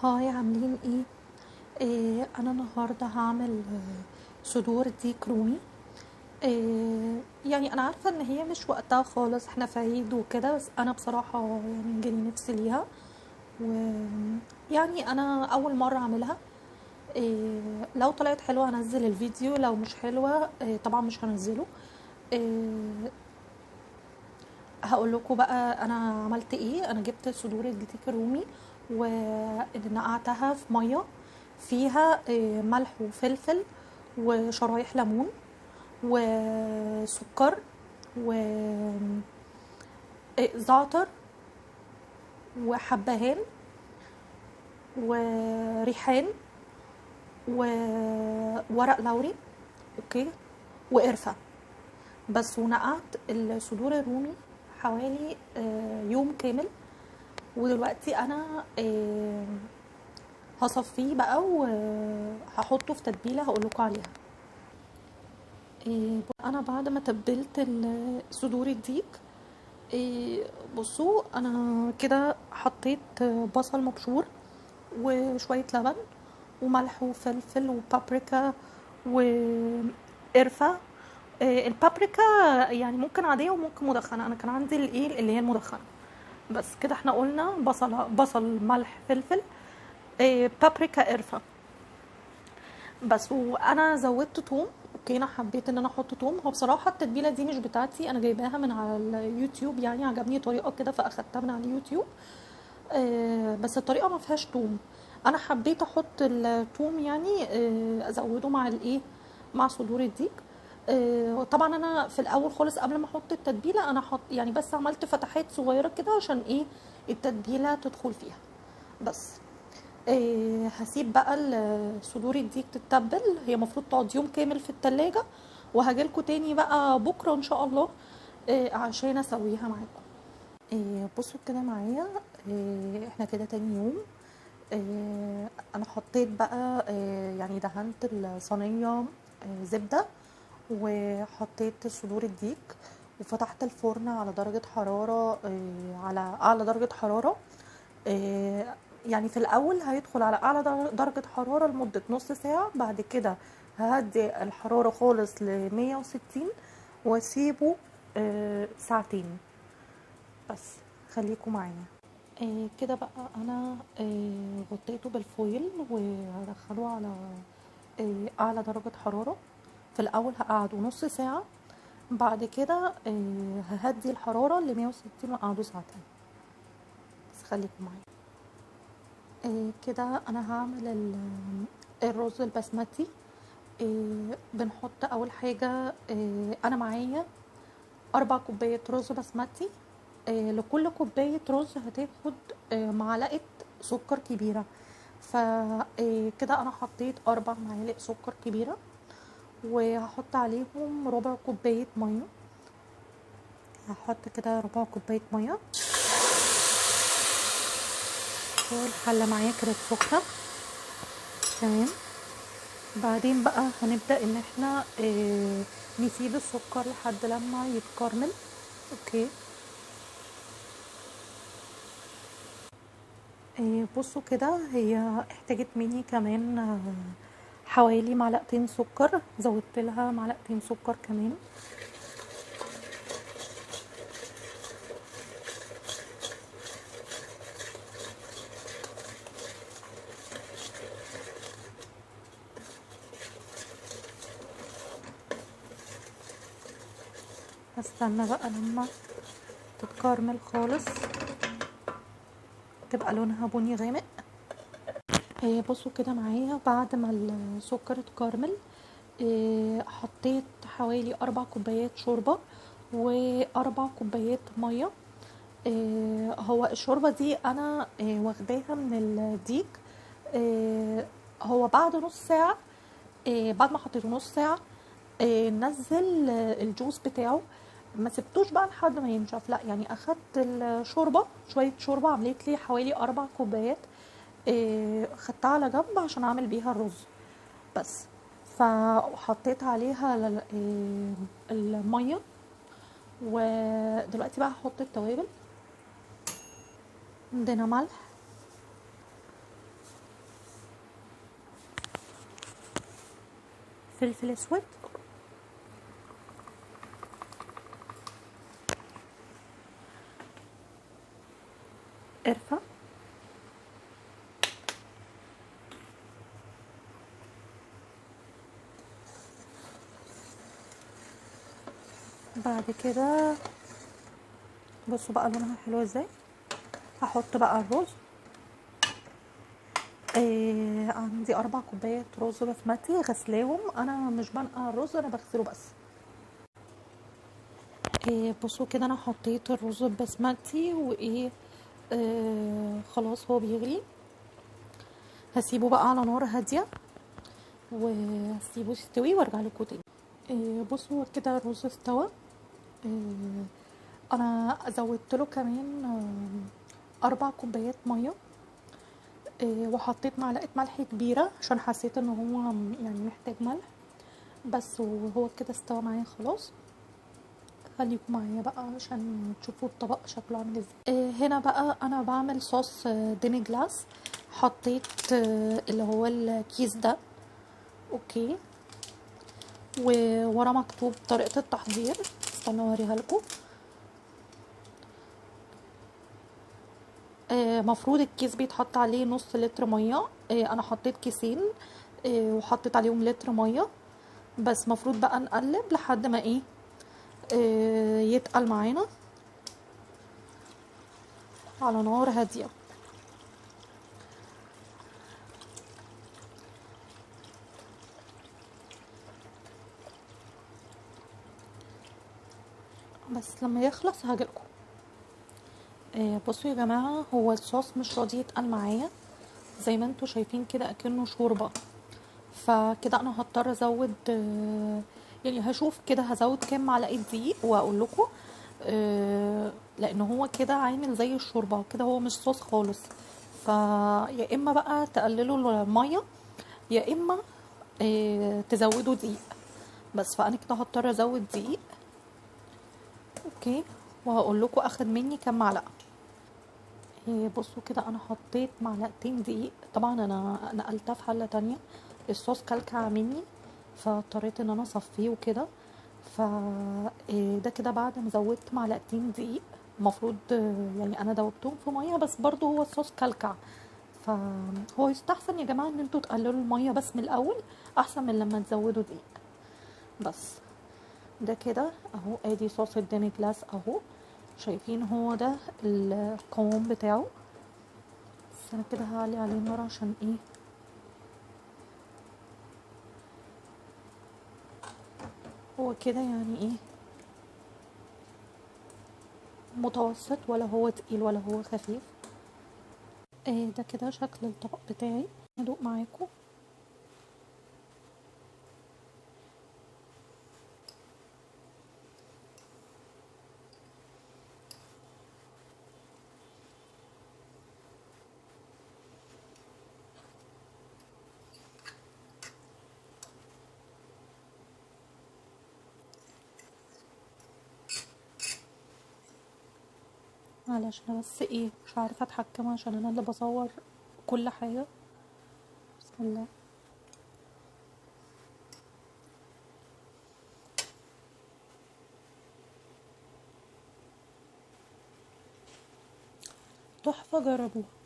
هاي عاملين انا النهارده هعمل صدور ديك رومي. يعني انا عارفه ان هي مش وقتها خالص، احنا في عيد وكده، بس انا بصراحه يعني جالي نفسي ليها. و يعني انا اول مره اعملها. لو طلعت حلوه هنزل الفيديو، لو مش حلوه طبعا مش هنزله. هقول لكم بقى انا عملت ايه. انا جبت صدور الديك الرومي ونقعتها في ميه فيها ملح وفلفل وشرايح ليمون وسكر وزعتر وحبهان وريحان وورق لوري، اوكي، وقرفه بس. ونقعت الصدور الرومي حوالي يوم كامل. ودلوقتي انا هصفيه بقى وهحطه في تتبيله هقول لكم عليها. انا بعد ما تبلت صدور الديك، إيه، بصوا انا كده حطيت بصل مبشور وشويه لبن وملح وفلفل وبابريكا وقرفه. البابريكا يعني ممكن عاديه وممكن مدخنه، انا كان عندي اللي هي المدخنه. بس كده احنا قلنا بصل ملح فلفل، بابريكا قرفه بس. وانا زودت توم، اوكي، انا حبيت ان انا احط توم. هو بصراحه التتبيله دي مش بتاعتي، انا جايباها من على اليوتيوب، يعني عجبني طريقه كده فاخدتها من على اليوتيوب. بس الطريقه ما فيهاش توم، انا حبيت احط التوم، يعني ازوده مع مع صدور الديك. طبعا انا في الاول خالص قبل ما احط التتبيله انا حط يعني بس عملت فتحات صغيره كده عشان التتبيله تدخل فيها بس. هسيب بقى صدور الديك تتبل، هي المفروض تقعد يوم كامل في التلاجة. وهجيلكوا تاني بقى بكرة ان شاء الله عشان اسويها معاكم. بصوا كده معايا، احنا كده تاني يوم. انا حطيت بقى يعني دهنت الصينية زبدة، وحطيت صدور الديك وفتحت الفرن على درجة حرارة على أعلى درجة حرارة. آه، يعني في الأول هيدخل على أعلى درجة حرارة لمدة نص ساعة، بعد كده ههدي الحرارة خالص ل160 واسيبه ساعتين بس. خليكم معايا. كده بقى انا غطيته بالفويل وهدخله على اعلى درجة حرارة. في الاول هقعده نص ساعة، بعد كده ههدي الحرارة ل160 واقعده ساعتين بس. خليكم معايا. كده انا هعمل الرز البسمتي. بنحط اول حاجة، انا معايا 4 كوباية رز بسمتي. لكل كوباية رز هتاخد معلقة سكر كبيرة. فكده انا حطيت 4 معالق سكر كبيرة، وهحط عليهم ربع كوباية مية. هحط كده ربع كوباية مية، والحلة معايا كانت سخنة تمام. بعدين بقى هنبدأ ان احنا نسيب السكر لحد لما يتكرمل، اوكي. بصوا كده هي احتاجت مني كمان حوالي معلقتين سكر، زودت لها معلقتين سكر كمان. هستنى بقى لما تتكرمل خالص، تبقى لونها بني غامق. بصوا كده معايا بعد ما السكر اتكرمل، حطيت حوالي 4 كوبايات شوربة و4 كوبايات مية. هو الشوربة دي انا واخداها من الديك. هو بعد نص ساعة، بعد ما حطيته نص ساعة نزل الجوس بتاعه. ما سبتوش بقى لحد ما ينشف، لا يعني اخدت الشوربة، شوية شوربة عملت لي حوالي 4 كوبايات. خدتها على جنب عشان اعمل بيها الرز بس. فحطيت عليها المية. ودلوقتي بقى هحط التوابل. عندنا ملح فلفل اسود، قرفة، بعد كده بصوا بقى لونها حلو ازاي. هحط بقى الرز. عندي 4 كوبايات رز بسمتي غسلاهم، انا مش بنقع الرز، انا بغسله بس. بصوا كده انا حطيت الرز البسمتي وايه، خلاص هو بيغلي. هسيبه بقى على نار هاديه وهسيبه يستوي وارجع لكم تاني. بصوا كده الرز استوى. آه انا زودت له كمان 4 كوبايات ميه. وحطيت معلقه ملح كبيره عشان حسيت ان هو يعني محتاج ملح بس، وهو كده استوى معايا خلاص. خليكم معايا بقى عشان تشوفوا الطبق شكله عامل ازاي. هنا بقى انا بعمل صوص ديمي جلاس. حطيت اللي هو الكيس ده، اوكي، وورا مكتوب طريقة التحضير. استنوا اوريها لكم. مفروض الكيس بيتحط عليه نص لتر ميه. انا حطيت كيسين وحطيت عليهم لتر ميه بس. مفروض بقى نقلب لحد ما ايه يتقل معانا على نار هاديه. بس لما يخلص هاجيلكم. بصوا يا جماعه، هو الصوص مش راضي يتقل معايا زي ما انتوا شايفين كده اكنه شوربه. فكده انا هضطر ازود يعني هشوف كده هزود كام معلقه دقيق واقول لكم. لان هو كده عامل زي الشوربه كده، هو مش صوص خالص. فيا اما بقى تقللوا الميه يا اما تزودوا دقيق بس. فانا كده هضطر ازود دقيق، اوكي، وهقول لكم اخد مني كام معلقه. بصوا كده انا حطيت معلقتين دقيق. طبعا انا نقلتها في حله تانية، الصوص كلكع مني فاضطريت ان انا اصفيه وكده. ف ده كده بعد ما زودت معلقتين دقيق. المفروض يعني انا دوبتهم في ميه بس برضو هو الصوص كلكع. فهو يستحسن يا جماعه ان انتوا تقللوا الميه بس من الاول احسن من لما تزودوا دقيق بس. ده كده اهو ادي صوص الديمي جلاس اهو. شايفين هو ده القوام بتاعه. بس انا كده هعلي عليه النار عشان ايه، هو كده يعني ايه متوسط، ولا هو تقيل ولا هو خفيف. ده كده شكل الطبق بتاعي. ادوق معاكم. علشان بس ايه مش عارفه اتحكم عشان انا اللي بصور كل حاجه. بسم الله. تحفه، جربوها.